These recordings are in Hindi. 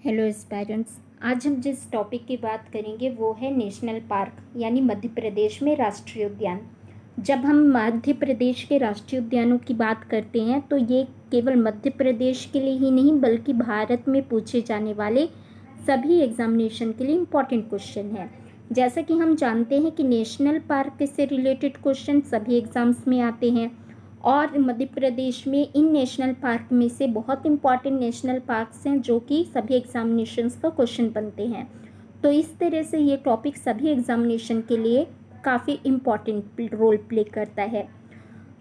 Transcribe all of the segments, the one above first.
Hello aspirants. आज हम जिस टॉपिक की बात करेंगे वो है नेशनल पार्क यानी मध्य प्रदेश में राष्ट्रीय उद्यान। जब हम मध्य प्रदेश के राष्ट्रीय उद्यानों की बात करते हैं तो ये केवल मध्य प्रदेश के लिए ही नहीं बल्कि भारत में पूछे जाने वाले सभी एग्जामिनेशन के लिए इम्पॉर्टेंट क्वेश्चन है। जैसा कि हम जानते हैं कि नेशनल पार्क से रिलेटेड क्वेश्चन सभी एग्जाम्स में आते हैं और मध्य प्रदेश में इन नेशनल पार्क में से बहुत इंपॉर्टेंट नेशनल पार्क्स हैं जो कि सभी एग्जामिनेशंस का क्वेश्चन बनते हैं। तो इस तरह से ये टॉपिक सभी एग्जामिनेशन के लिए काफ़ी इम्पॉर्टेंट रोल प्ले करता है।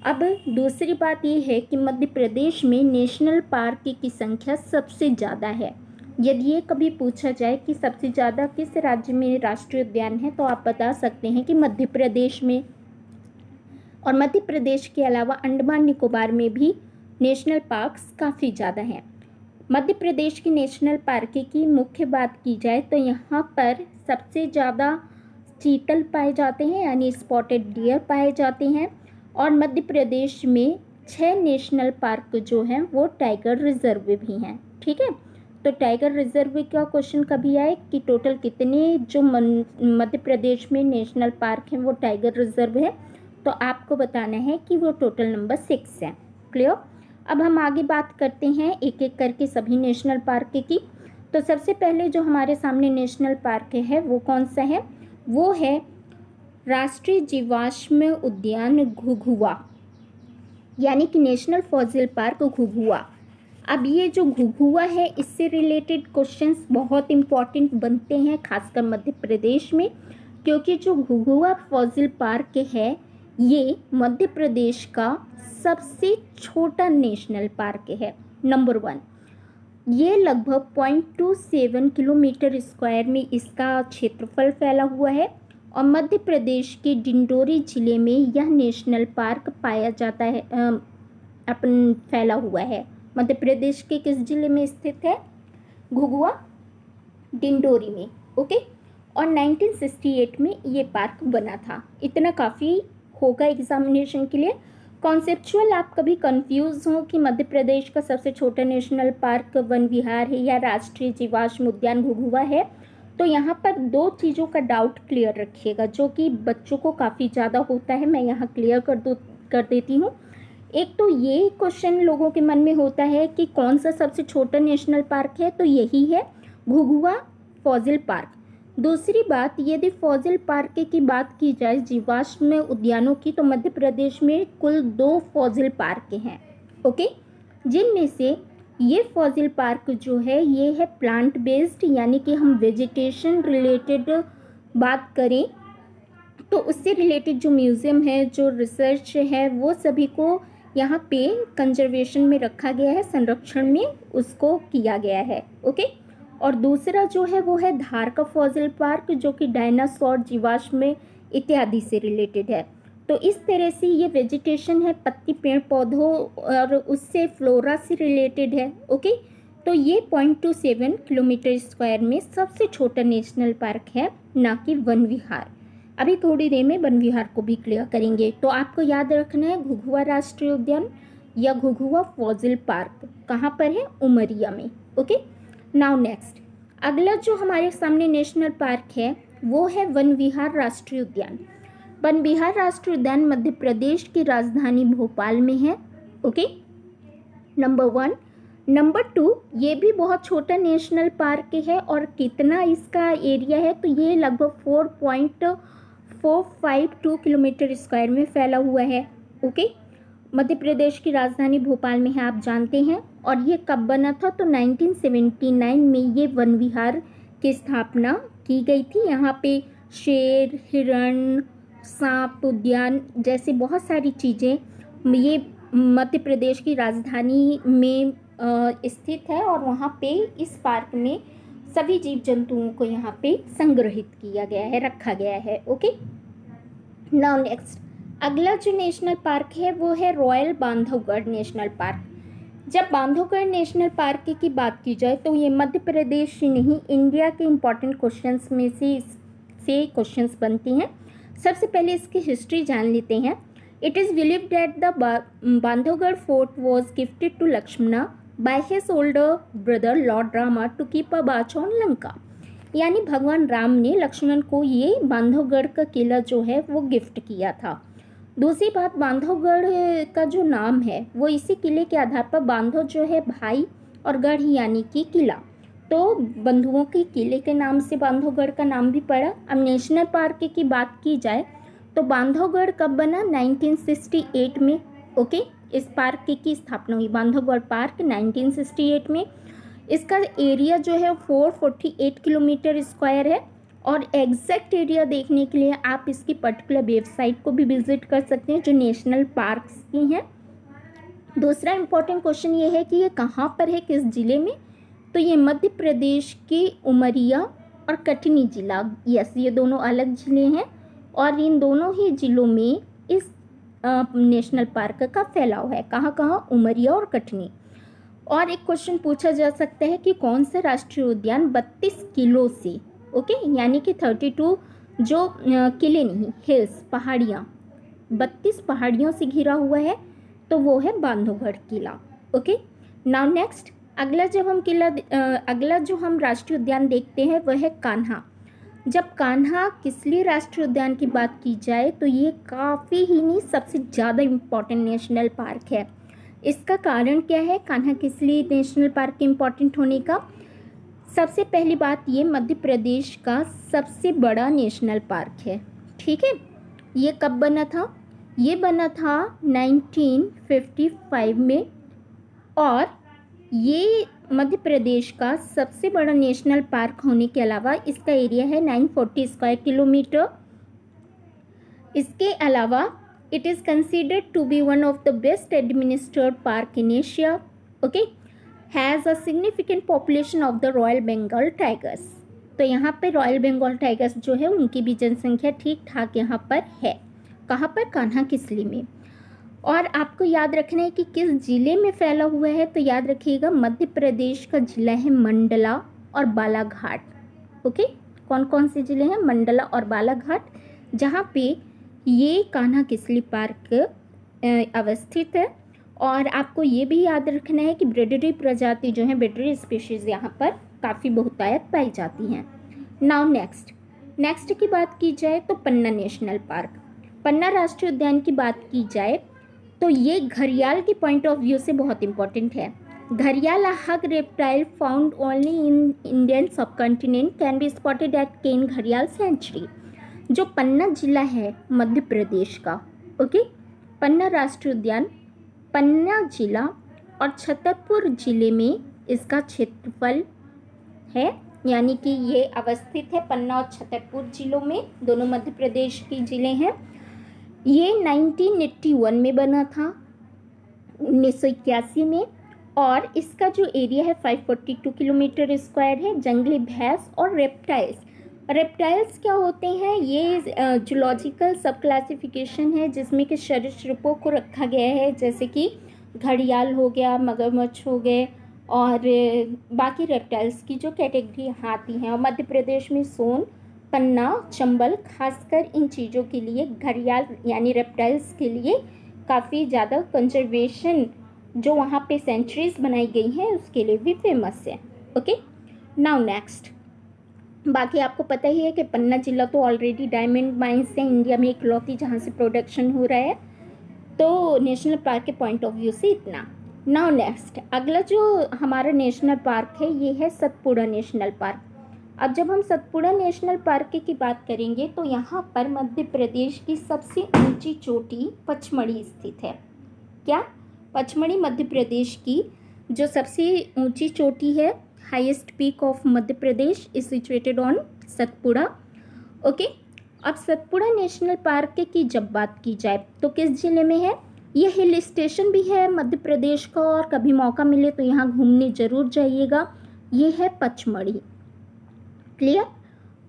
अब दूसरी बात ये है कि मध्य प्रदेश में नेशनल पार्क की संख्या सबसे ज़्यादा है। यदि ये कभी पूछा जाए कि सबसे ज़्यादा किस राज्य में राष्ट्रीय उद्यान है तो आप बता सकते हैं कि मध्य प्रदेश में। और मध्य प्रदेश के अलावा अंडमान निकोबार में भी नेशनल पार्क्स काफ़ी ज़्यादा हैं। मध्य प्रदेश के नेशनल पार्क की मुख्य बात की जाए तो यहाँ पर सबसे ज़्यादा चीतल पाए जाते हैं यानी स्पॉटेड डियर पाए जाते हैं। और मध्य प्रदेश में 6 नेशनल पार्क जो हैं वो टाइगर रिजर्व भी हैं। ठीक है, तो टाइगर रिजर्व का क्वेश्चन कभी आए कि टोटल कितने जो मध्य प्रदेश में नेशनल पार्क हैं वो टाइगर रिजर्व है तो आपको बताना है कि वो टोटल नंबर 6 है। क्लियर। अब हम आगे बात करते हैं एक एक करके सभी नेशनल पार्क की। तो सबसे पहले जो हमारे सामने नेशनल पार्क है वो कौन सा है, वो है राष्ट्रीय जीवाश्म उद्यान घुघुआ यानी कि नेशनल फॉसिल पार्क घुघुआ। अब ये जो घुघुआ है इससे रिलेटेड क्वेश्चंस बहुत इंपॉर्टेंट बनते हैं खासकर मध्य प्रदेश में, क्योंकि जो घुघुआ फॉसिल पार्क है ये मध्य प्रदेश का सबसे छोटा नेशनल पार्क है। नंबर 1, ये लगभग 0.27 किलोमीटर स्क्वायर में इसका क्षेत्रफल फैला हुआ है और मध्य प्रदेश के डिंडोरी जिले में यह नेशनल पार्क पाया जाता है फैला हुआ है। मध्य प्रदेश के किस जिले में स्थित है? घुघुआ डिंडोरी में। ओके। और 1968 में ये पार्क बना था। इतना काफ़ी होगा एग्जामिनेशन के लिए। कॉन्सेप्चुअल आप कभी कंफ्यूज हो कि मध्य प्रदेश का सबसे छोटा नेशनल पार्क वन विहार है या राष्ट्रीय जीवाश्म उद्यान घुघुआ है, तो यहाँ पर 2 चीज़ों का डाउट क्लियर रखिएगा जो कि बच्चों को काफ़ी ज़्यादा होता है। मैं यहाँ क्लियर कर देती हूँ। एक तो ये क्वेश्चन लोगों के मन में होता है कि कौन सा सबसे छोटा नेशनल पार्क है, तो यही है घुघुआ फॉसिल पार्क। दूसरी बात, यदि फॉसिल पार्क की बात की जाए जीवाश्म उद्यानों की, तो मध्य प्रदेश में कुल 2 फॉसिल पार्क हैं। ओके, जिनमें से ये फॉसिल पार्क जो है ये है प्लांट बेस्ड, यानी कि हम वेजिटेशन रिलेटेड बात करें तो उससे रिलेटेड जो म्यूज़ियम है, जो रिसर्च है, वो सभी को यहाँ पे कंजर्वेशन में रखा गया है, संरक्षण में उसको किया गया है। ओके। और दूसरा जो है वो है धार का फॉसिल पार्क जो कि डायनासोर, जीवाश्म इत्यादि से रिलेटेड है। तो इस तरह से ये वेजिटेशन है, पत्ती पेड़ पौधों और उससे फ्लोरा से रिलेटेड है। ओके। तो ये 0.27 किलोमीटर स्क्वायर में सबसे छोटा नेशनल पार्क है, ना कि वन विहार। अभी थोड़ी देर में वन विहार को भी क्लियर करेंगे। तो आपको याद रखना है घुघुआ राष्ट्रीय उद्यान या घुघुआ फॉसिल पार्क कहाँ पर है? उमरिया में। ओके। नाउ नेक्स्ट, अगला जो हमारे सामने नेशनल पार्क है वो है वन विहार राष्ट्रीय उद्यान। वन विहार राष्ट्रीय उद्यान मध्य प्रदेश की राजधानी भोपाल में है। Okay, number 1। नंबर 2, ये भी बहुत छोटा नेशनल पार्क है और कितना इसका एरिया है, तो ये लगभग 4.452 किलोमीटर स्क्वायर में फैला हुआ है। ओके, मध्य प्रदेश की राजधानी भोपाल में है, आप जानते हैं। और ये कब बना था? तो 1979 में ये वन विहार की स्थापना की गई थी। यहाँ पे शेर, हिरण, सांप उद्यान जैसे बहुत सारी चीज़ें ये मध्य प्रदेश की राजधानी में स्थित है और वहाँ पे इस पार्क में सभी जीव जंतुओं को यहाँ पे संग्रहित किया गया है, रखा गया है। ओके। नाउ नेक्स्ट, अगला जो नेशनल पार्क है वो है रॉयल बांधवगढ़ नेशनल पार्क। जब बांधवगढ़ नेशनल पार्क की बात की जाए तो ये मध्य प्रदेश ही नहीं इंडिया के इम्पॉर्टेंट क्वेश्चंस में से क्वेश्चंस बनती हैं। सबसे पहले इसकी हिस्ट्री जान लेते हैं। It is believed that the Bandhavgarh fort was gifted to Lakshmana by his older brother lord Rama to keep a watch on Lanka. यानी भगवान राम ने लक्ष्मण को ये बांधवगढ़ का किला जो है वो गिफ्ट किया था। दूसरी बात, बांधवगढ़ का जो नाम है वो इसी किले के आधार पर, बांधव जो है भाई और गढ़ यानी कि किला, तो बंधुओं के किले के नाम से बांधवगढ़ का नाम भी पड़ा। अब नेशनल पार्क की बात की जाए तो बांधवगढ़ कब बना? 1968 में। ओके, इस पार्क की स्थापना हुई, बांधवगढ़ पार्क 1968 में। इसका एरिया जो है 448 किलोमीटर स्क्वायर है और एग्जैक्ट एरिया देखने के लिए आप इसकी पर्टिकुलर वेबसाइट को भी विजिट कर सकते हैं जो नेशनल पार्क्स की हैं। दूसरा इम्पोर्टेंट क्वेश्चन ये है कि ये कहाँ पर है, किस ज़िले में? तो ये मध्य प्रदेश के उमरिया और कटनी जिला, यस, ये दोनों अलग ज़िले हैं और इन दोनों ही ज़िलों में इस नेशनल पार्क का फैलाव है। कहाँ कहाँ? उमरिया और कटनी। और एक क्वेश्चन पूछा जा सकता है कि कौन सा राष्ट्रीय उद्यान 32 किलो से, ओके, यानी कि 32 जो किले नहीं, हिल्स, पहाड़ियाँ, 32 पहाड़ियों से घिरा हुआ है, तो वो है बांधवगढ़ किला। ओके, नाउ नेक्स्ट, अगला जो हम राष्ट्रीय उद्यान देखते हैं वह है कान्हा। जब कान्हा किसली राष्ट्रीय उद्यान की बात की जाए तो ये काफ़ी ही नहीं, सबसे ज़्यादा इम्पॉर्टेंट नेशनल पार्क है। इसका कारण क्या है कान्हा किसली नेशनल पार्क के इम्पॉर्टेंट होने का? सबसे पहली बात, ये मध्य प्रदेश का सबसे बड़ा नेशनल पार्क है। ठीक है, ये कब बना था? ये बना था 1955 में और ये मध्य प्रदेश का सबसे बड़ा नेशनल पार्क होने के अलावा इसका एरिया है 940 स्क्वायर किलोमीटर। इसके अलावा it is considered to be one of the best administered park in Asia. Okay, has a significant population of the Royal Bengal tigers. तो यहाँ पे रॉयल बंगाल टाइगर्स जो है उनकी भी जनसंख्या ठीक ठाक यहाँ पर है। कहाँ पर? कान्हा किसली में। और आपको याद रखना है कि किस जिले में फैला हुआ है, तो याद रखिएगा मध्य प्रदेश का जिला है मंडला और बालाघाट। ओके, कौन कौन से जिले हैं? मंडला और बालाघाट, जहाँ पे ये कान्हा किसली पार्क अवस्थित है। और आपको ये भी याद रखना है कि ब्रीडरी प्रजाति जो है, ब्रीडरी स्पीशीज़ यहाँ पर काफ़ी बहुतायत पाई जाती हैं। नाउ नेक्स्ट की बात की जाए तो पन्ना नेशनल पार्क। पन्ना राष्ट्रीय उद्यान की बात की जाए तो ये घड़ियाल के पॉइंट ऑफ व्यू से बहुत इंपॉर्टेंट है। घड़ियाल, a hug reptile found only in Indian subcontinent, can be spotted at केन घड़ियाल सेंचुरी। जो पन्ना जिला है मध्य प्रदेश का, ओके, पन्ना राष्ट्रीय उद्यान पन्ना जिला और छतरपुर जिले में इसका क्षेत्रफल है, यानी कि ये अवस्थित है पन्ना और छतरपुर जिलों में, दोनों मध्य प्रदेश के जिले हैं। ये 1981 में बना था, 1981 में, और इसका जो एरिया है 542 किलोमीटर स्क्वायर है। जंगली भैंस और रेप्टाइल्स क्या होते हैं? ये जूलॉजिकल सब क्लासिफिकेशन है जिसमें कि सरीसृपों को रखा गया है, जैसे कि घड़ियाल हो गया, मगरमच्छ हो गए और बाकी रेप्टाइल्स की जो कैटेगरी आती हैं। और मध्य प्रदेश में सोन, पन्ना, चंबल, खासकर इन चीज़ों के लिए, घड़ियाल यानी रेप्टाइल्स के लिए काफ़ी ज़्यादा कंजर्वेशन जो वहाँ पे सेंचुरीज बनाई गई हैं उसके लिए भी फेमस है। ओके, नाउ नेक्स्ट, बाकी आपको पता ही है कि पन्ना जिला तो ऑलरेडी डायमंड माइंस है इंडिया में इकलौती जहाँ से प्रोडक्शन हो रहा है। तो नेशनल पार्क के पॉइंट ऑफ व्यू से इतना। नाउ नेक्स्ट, अगला जो हमारा नेशनल पार्क है ये है सतपुड़ा नेशनल पार्क। अब जब हम सतपुड़ा नेशनल पार्क की बात करेंगे तो यहाँ पर मध्य प्रदेश की सबसे ऊंची चोटी पचमढ़ी स्थित है। क्या? पचमढ़ी मध्य प्रदेश की जो सबसे ऊंची चोटी है, highest peak of Madhya Pradesh is situated on Satpura. Okay, अब सतपुड़ा नेशनल पार्क की जब बात की जाए तो किस जिले में है? यह हिल स्टेशन भी है मध्य प्रदेश का और कभी मौका मिले तो यहाँ घूमने ज़रूर जाइएगा। ये है पचमढ़ी। क्लियर?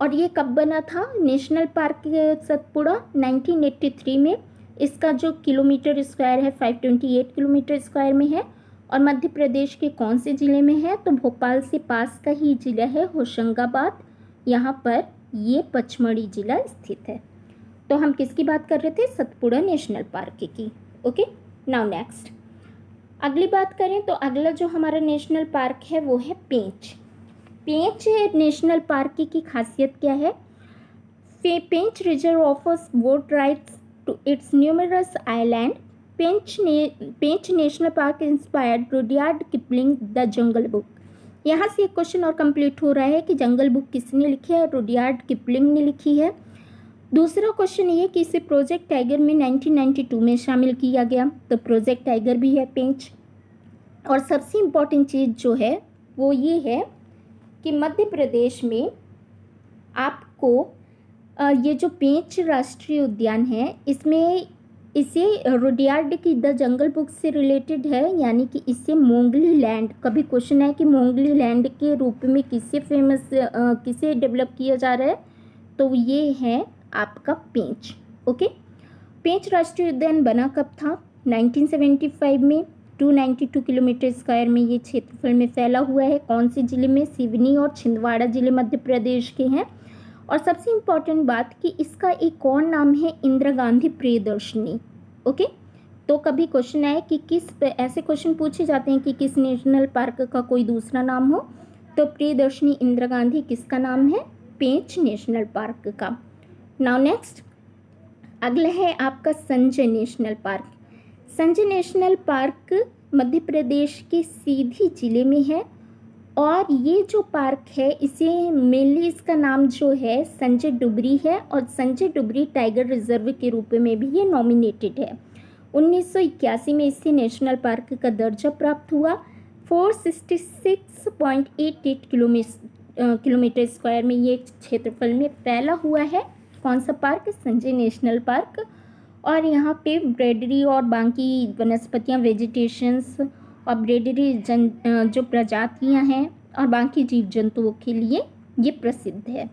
और ये कब बना था नेशनल पार्क सतपुड़ा? 1983 में। इसका जो किलोमीटर स्क्वायर है 528 किलोमीटर स्क्वायर में है और मध्य प्रदेश के कौन से ज़िले में है? तो भोपाल से पास का ही ज़िला है होशंगाबाद, यहाँ पर ये पचमढ़ी ज़िला स्थित है। तो हम किसकी बात कर रहे थे? सतपुड़ा नेशनल पार्क की। ओके, नाउ नेक्स्ट, अगली बात करें तो अगला जो हमारा नेशनल पार्क है वो है पेंच। पेंच नेशनल पार्क की खासियत क्या है? Pench reserve offers boat rides to its numerous island. Pench national park inspired Rudyard Kipling the jungle book. यहाँ से एक क्वेश्चन और कंप्लीट हो रहा है कि जंगल बुक किसने लिखी है? रुडयार्ड किपलिंग ने लिखी है। दूसरा क्वेश्चन ये कि इसे प्रोजेक्ट टाइगर में 1992 में शामिल किया गया, तो प्रोजेक्ट टाइगर भी है पेंच। और सबसे इम्पॉर्टेंट चीज़ जो है वो ये है कि मध्य प्रदेश में आपको ये जो पेंच राष्ट्रीय उद्यान है इसमें इसे रुडयार्ड की द जंगल बुक से रिलेटेड है, यानी कि इसे मोंगली लैंड, कभी क्वेश्चन है कि मोंगली लैंड के रूप में किसे डेवलप किया जा रहा है, तो ये है आपका पेंच। ओके, पेंच राष्ट्रीय उद्यान बना कब था? 1975 में। 292 किलोमीटर स्क्वायर में ये क्षेत्रफल में फैला हुआ है। कौन से जिले में? सिवनी और छिंदवाड़ा जिले मध्य प्रदेश के हैं। और सबसे इम्पॉर्टेंट बात कि इसका एक और नाम है इंदिरा गांधी प्रियदर्शनी। ओके, तो कभी क्वेश्चन आए कि ऐसे क्वेश्चन पूछे जाते हैं कि किस नेशनल पार्क का कोई दूसरा नाम हो, तो प्रियदर्शनी इंदिरा गांधी किसका नाम है? पेंच नेशनल पार्क का। नाउ नेक्स्ट अगला है आपका Sanjay national park. Sanjay national park Madhya Pradesh के सीधी जिले में है और ये जो पार्क है इसे मेनली इसका नाम जो है संजय डुबरी है और संजय डुबरी टाइगर रिजर्व के रूप में भी ये नॉमिनेटेड है। 1981 में इसे नेशनल पार्क का दर्जा प्राप्त हुआ। 466.88 किलोमीटर स्क्वायर में ये क्षेत्रफल में फैला हुआ है। कौन सा पार्क? Sanjay national park. और यहाँ पे ब्रेडरी और बाकी वनस्पतियाँ, वेजिटेशंस और ब्रेडरी जो प्रजातियाँ हैं और बाकी जीव जंतुओं के लिए ये प्रसिद्ध है।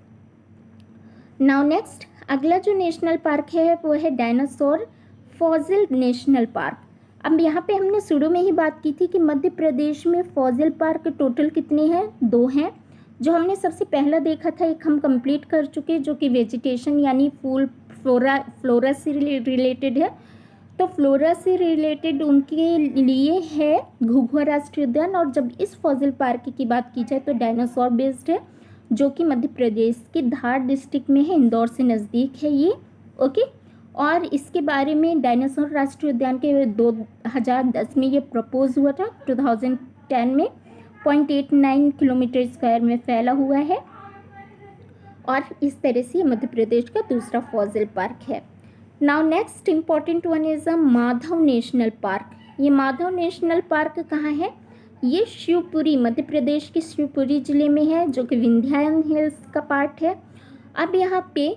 नाउ नेक्स्ट अगला जो नेशनल पार्क है वो है डायनासोर फॉसिल नेशनल पार्क। अब यहाँ पे हमने शुरू में ही बात की थी कि मध्य प्रदेश में फॉसिल पार्क टोटल कितने हैं? 2 हैं। जो हमने सबसे पहला देखा था एक हम कंप्लीट कर चुके, जो कि वेजिटेशन यानी फूल फ्लोरा से रिलेटेड है। तो फ्लोरा से रिलेटेड उनके लिए है घुघुआ राष्ट्रीय उद्यान। और जब इस फॉसिल पार्क की बात की जाए तो डायनासोर बेस्ड है, जो कि मध्य प्रदेश के धार डिस्ट्रिक्ट में है, इंदौर से नज़दीक है ये। ओके, और इसके बारे में डायनासोर राष्ट्रीय उद्यान के 2010 में ये प्रपोज हुआ था। 2010 में 0.89 किलोमीटर स्क्वायर में फैला हुआ है और इस तरह से मध्य प्रदेश का दूसरा फॉसिल पार्क है। Now next important one is Madhav national park. ये माधव नेशनल पार्क कहाँ है? ये शिवपुरी, मध्य प्रदेश के शिवपुरी जिले में है, जो कि विंध्याचल हिल्स का पार्ट है। अब यहाँ पे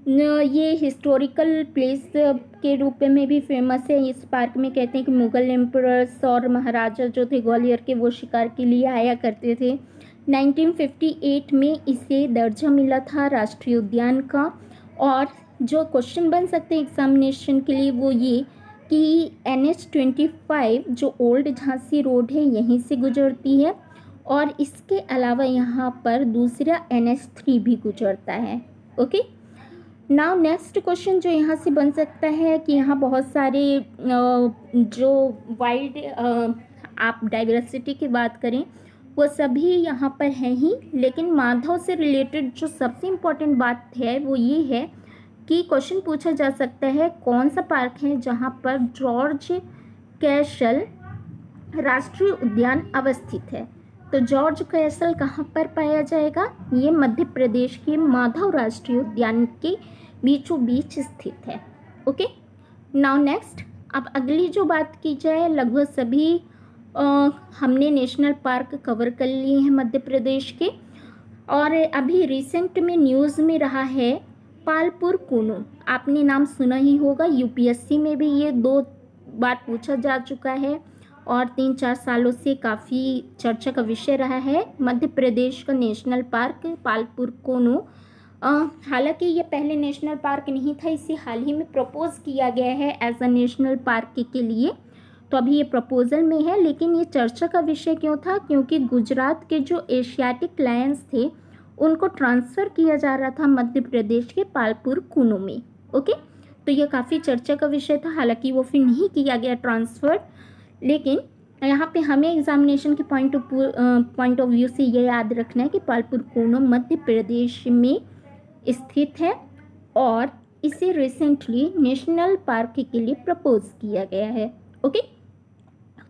ये हिस्टोरिकल प्लेस के रूप में भी फेमस है। इस पार्क में कहते हैं कि मुगल एम्परर्स और महाराजा जो थे ग्वालियर के, वो शिकार के लिए आया करते थे। 1958 में इसे दर्जा मिला था राष्ट्रीय उद्यान का। और जो क्वेश्चन बन सकते हैं एग्जामिनेशन के लिए वो ये कि NH-25 जो ओल्ड झांसी रोड है यहीं से गुजरती है और इसके अलावा यहाँ पर दूसरा NH-3 भी गुजरता है। ओके, नाउ नेक्स्ट क्वेश्चन जो यहाँ से बन सकता है कि यहाँ बहुत सारे जो वाइल्ड आप डाइवर्सिटी की बात करें वो सभी यहाँ पर हैं ही, लेकिन माधव से रिलेटेड जो सबसे इम्पोर्टेंट बात है वो ये है कि क्वेश्चन पूछा जा सकता है कौन सा पार्क है जहाँ पर जॉर्ज कैसल राष्ट्रीय उद्यान अवस्थित है। तो जॉर्ज कैसल कहाँ पर पाया जाएगा? ये मध्य प्रदेश के माधव राष्ट्रीय उद्यान के बीचों बीच स्थित है। ओके, नाउ नेक्स्ट अब अगली जो बात की जाए, लगभग सभी हमने नेशनल पार्क कवर कर लिए हैं मध्य प्रदेश के। और अभी रिसेंट में न्यूज़ में रहा है पालपुर कुनू, आपने नाम सुना ही होगा। UPSC में भी ये 2 बार पूछा जा चुका है और 3-4 सालों से काफ़ी चर्चा का विषय रहा है। मध्य प्रदेश का नेशनल पार्क पालपुर कुनू, हालांकि ये पहले नेशनल पार्क नहीं था, इसे हाल ही में प्रपोज किया गया है एज अ नेशनल पार्क के लिए। तो अभी ये प्रपोजल में है, लेकिन ये चर्चा का विषय क्यों था? क्योंकि गुजरात के जो एशियाटिक लायंस थे उनको ट्रांसफ़र किया जा रहा था मध्य प्रदेश के पालपुर कुनू में। ओके, तो ये काफ़ी चर्चा का विषय था, हालांकि वो फिर नहीं किया गया ट्रांसफ़र, लेकिन यहाँ पे हमें एग्जामिनेशन के पॉइंट ऑफ व्यू से ये याद रखना है कि पालपुर कोनो मध्य प्रदेश में स्थित है और इसे रिसेंटली नेशनल पार्क के लिए प्रपोज किया गया है। ओके,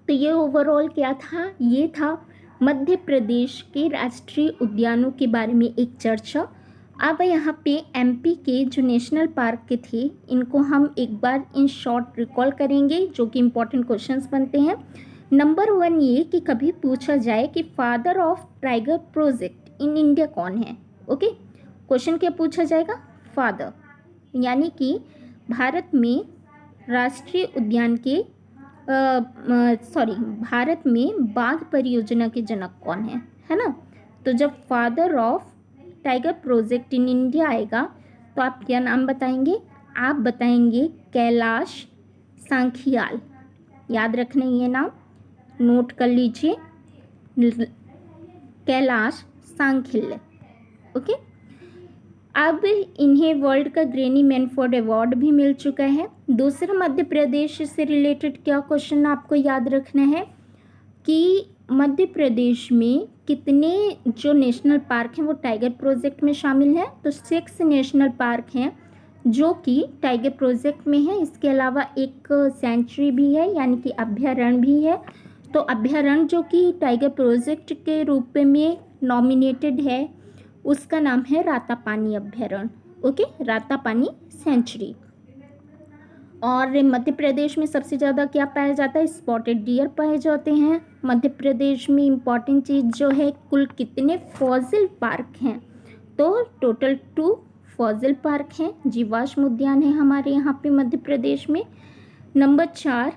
तो ये ओवरऑल क्या था, ये था मध्य प्रदेश के राष्ट्रीय उद्यानों के बारे में एक चर्चा। अब यहाँ पे एमपी के जो नेशनल पार्क के थे इनको हम एक बार इन शॉर्ट रिकॉल करेंगे, जो कि इम्पोर्टेंट क्वेश्चंस बनते हैं। नंबर 1 ये कि कभी पूछा जाए कि father of tiger project in India कौन है। ओके, क्वेश्चन क्या पूछा जाएगा, फादर, यानी कि भारत में राष्ट्रीय उद्यान के भारत में बाघ परियोजना के जनक कौन है ना। तो जब father of tiger project in India आएगा तो आप क्या नाम बताएंगे, आप बताएंगे कैलाश सांखियाल। याद रखना ये नाम, नोट कर लीजिए, कैलाश सांखिल। ओके, अब इन्हें वर्ल्ड का ग्रैनी मैनफोर्ड अवार्ड भी मिल चुका है। दूसरा, मध्य प्रदेश से रिलेटेड क्या क्वेश्चन आपको याद रखना है कि मध्य प्रदेश में कितने जो नेशनल पार्क हैं वो टाइगर प्रोजेक्ट में शामिल हैं। तो 6 नेशनल पार्क हैं जो कि टाइगर प्रोजेक्ट में है। इसके अलावा एक सेंचुरी भी है, यानी कि अभयारण्य भी है। तो अभयारण्य जो कि टाइगर प्रोजेक्ट के रूप में नॉमिनेटेड है उसका नाम है रातापानी अभयारण्य। Okay, Ratapani sanctuary. और मध्य प्रदेश में सबसे ज़्यादा क्या पाया जाता है, स्पॉटेड डियर पाए जाते हैं। मध्य प्रदेश में इम्पॉर्टेंट चीज़ जो है, कुल कितने फॉसिल पार्क हैं, तो टोटल 2 फॉसिल पार्क हैं, जीवाश्म उद्यान है हमारे यहाँ पे मध्य प्रदेश में। नंबर 4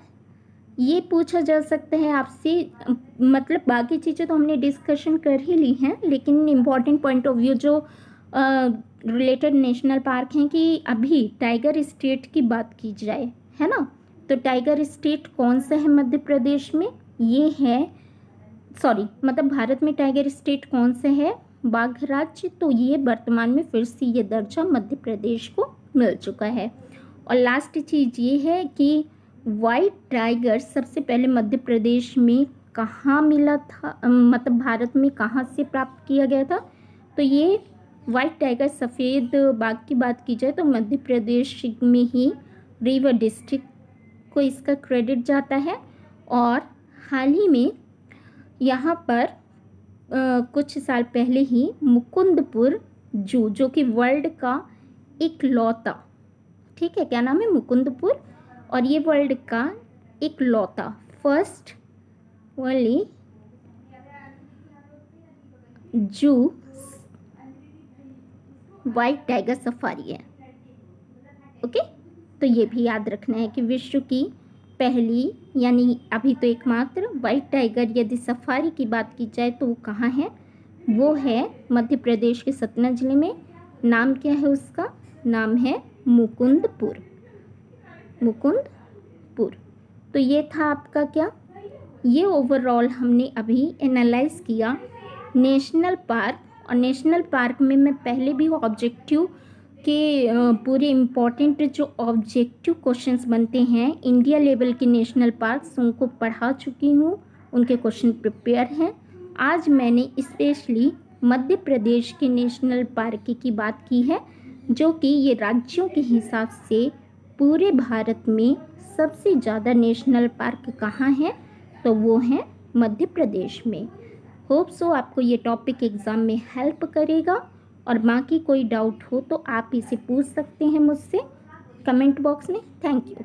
ये पूछा जा सकता है आपसे, मतलब बाकी चीज़ें तो हमने डिस्कशन कर ही ली हैं, लेकिन इम्पॉर्टेंट पॉइंट ऑफ व्यू जो रिलेटेड नेशनल पार्क हैं कि अभी टाइगर स्टेट की बात की जाए, है ना। तो टाइगर स्टेट कौन सा है मध्य प्रदेश में, ये है मतलब भारत में टाइगर स्टेट कौन सा है, बाघ राज्य। तो ये वर्तमान में फिर से ये दर्जा मध्य प्रदेश को मिल चुका है। और लास्ट चीज़ ये है कि वाइट टाइगर सबसे पहले मध्य प्रदेश में कहाँ मिला था, मतलब भारत में कहाँ से प्राप्त किया गया था। तो ये वाइट टाइगर सफ़ेद बाघ की बात की जाए तो मध्य प्रदेश में ही रीवा डिस्ट्रिक्ट को इसका क्रेडिट जाता है। और हाल ही में यहाँ पर कुछ साल पहले ही मुकुंदपुर जू, जो कि वर्ल्ड का इकलौता, ठीक है, क्या नाम है, मुकुंदपुर, और ये वर्ल्ड का इकलौता फर्स्ट वाली जू वाइट टाइगर सफारी है। ओके, तो ये भी याद रखना है कि विश्व की पहली, यानी अभी तो एकमात्र वाइट टाइगर यदि सफारी की बात की जाए तो वो कहाँ है, वो है मध्य प्रदेश के सतना जिले में। नाम क्या है उसका, नाम है मुकुंदपुर। तो ये था आपका क्या, ये ओवरऑल हमने अभी एनालाइज किया नेशनल पार्क। और नेशनल पार्क में मैं पहले भी ऑब्जेक्टिव के पूरे इम्पॉर्टेंट जो ऑब्जेक्टिव क्वेश्चंस बनते हैं इंडिया लेवल के नेशनल पार्क्स उनको पढ़ा चुकी हूँ, उनके क्वेश्चन प्रिपेयर हैं। आज मैंने स्पेशली मध्य प्रदेश के नेशनल पार्क की बात की है, जो कि ये राज्यों के हिसाब से पूरे भारत में सबसे ज़्यादा नेशनल पार्क कहाँ हैं, तो वो हैं मध्य प्रदेश में। होप सो आपको ये टॉपिक एग्ज़ाम में हेल्प करेगा। और बाकी कोई डाउट हो तो आप इसे पूछ सकते हैं मुझसे कमेंट बॉक्स में। Thank you.